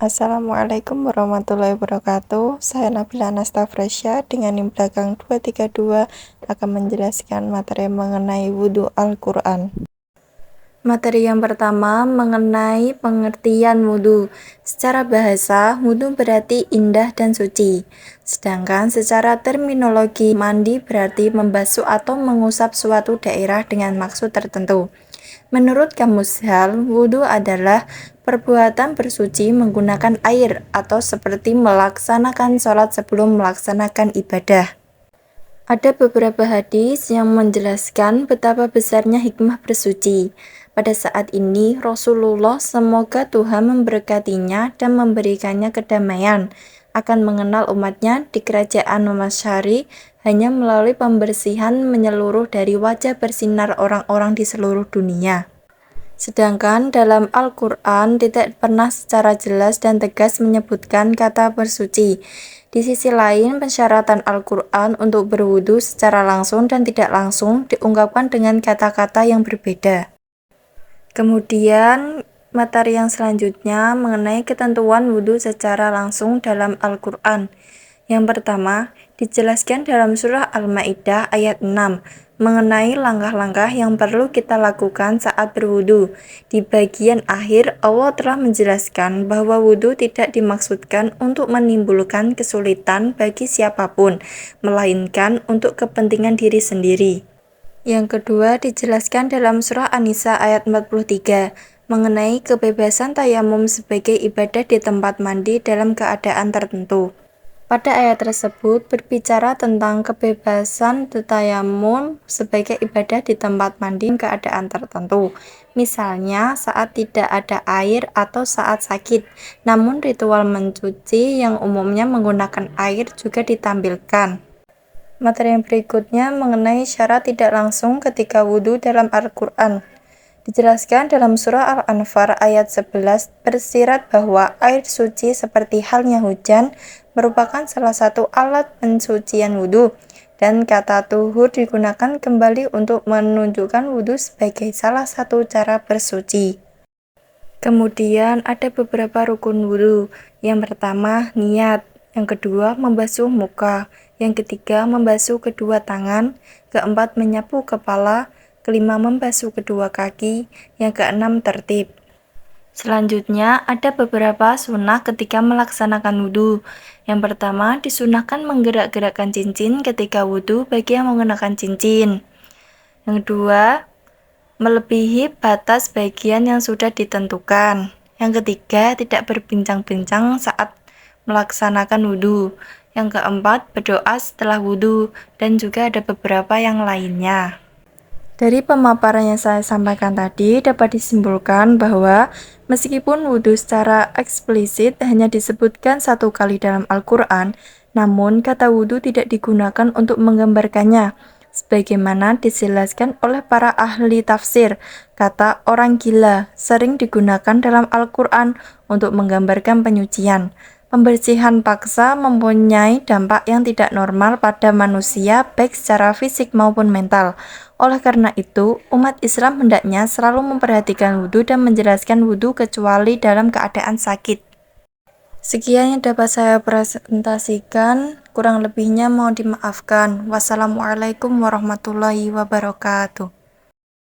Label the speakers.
Speaker 1: Assalamualaikum warahmatullahi wabarakatuh. Saya Nabila Anastafresya dengan NIM belakang 232 akan menjelaskan materi mengenai wudhu Al-Quran. Materi yang pertama mengenai pengertian wudhu. Secara bahasa, wudhu berarti indah dan suci. Sedangkan secara terminologi, mandi berarti membasuh atau mengusap suatu daerah dengan maksud tertentu. Menurut Kamus Hal, wudhu adalah perbuatan bersuci menggunakan air atau seperti melaksanakan sholat sebelum melaksanakan ibadah. Ada beberapa hadis yang menjelaskan betapa besarnya hikmah bersuci. Pada saat ini, Rasulullah, semoga Tuhan memberkatinya dan memberikannya kedamaian, akan mengenal umatnya di kerajaan Masyari hanya melalui pembersihan menyeluruh dari wajah bersinar orang-orang di seluruh dunia. Sedangkan dalam Al-Quran tidak pernah secara jelas dan tegas menyebutkan kata bersuci. Di sisi lain, persyaratan Al-Quran untuk berwudu secara langsung dan tidak langsung diungkapkan dengan kata-kata yang berbeda. Kemudian, materi yang selanjutnya mengenai ketentuan wudu secara langsung dalam Al-Quran. Yang pertama, dijelaskan dalam surah Al-Maidah ayat 6 mengenai langkah-langkah yang perlu kita lakukan saat berwudu. Di bagian akhir, Allah telah menjelaskan bahwa wudu tidak dimaksudkan untuk menimbulkan kesulitan bagi siapapun, melainkan untuk kepentingan diri sendiri. Yang kedua, dijelaskan dalam surah An-Nisa ayat 43 mengenai kebebasan tayamum sebagai ibadah di tempat mandi dalam keadaan tertentu. Pada ayat tersebut berbicara tentang kebebasan tayamum sebagai ibadah di tempat mandi keadaan tertentu, misalnya saat tidak ada air atau saat sakit. Namun ritual mencuci yang umumnya menggunakan air juga ditampilkan. Materi yang berikutnya mengenai syarat tidak langsung ketika wudhu dalam Al-Quran. Dijelaskan dalam surah Al-Anfal ayat 11 bersyarat bahwa air suci seperti halnya hujan merupakan salah satu alat pensucian wudhu, dan kata tuhur digunakan kembali untuk menunjukkan wudhu sebagai salah satu cara bersuci. Kemudian ada beberapa rukun wudhu. Yang pertama, niat. Yang kedua, membasuh muka. Yang ketiga, membasuh kedua tangan. Keempat, menyapu kepala. Kelima, membasuh kedua kaki. Yang keenam, tertib. Selanjutnya, ada beberapa sunnah ketika melaksanakan wudhu. Yang pertama, disunahkan menggerak-gerakkan cincin ketika wudhu bagi yang menggunakan cincin. Yang kedua, melebihi batas bagian yang sudah ditentukan. Yang ketiga, tidak berbincang-bincang saat melaksanakan wudhu. Yang keempat, berdoa setelah wudhu, dan juga ada beberapa yang lainnya. Dari pemaparan yang saya sampaikan tadi, dapat disimpulkan bahwa meskipun wudhu secara eksplisit hanya disebutkan satu kali dalam Al-Quran, namun kata wudhu tidak digunakan untuk menggambarkannya. Sebagaimana dijelaskan oleh para ahli tafsir, kata orang gila sering digunakan dalam Al-Quran untuk menggambarkan penyucian. Pembersihan paksa mempunyai dampak yang tidak normal pada manusia baik secara fisik maupun mental. Oleh karena itu, umat Islam hendaknya selalu memperhatikan wudhu dan menjelaskan wudhu kecuali dalam keadaan sakit. Sekian yang dapat saya presentasikan, kurang lebihnya mohon dimaafkan. Wassalamualaikum warahmatullahi wabarakatuh.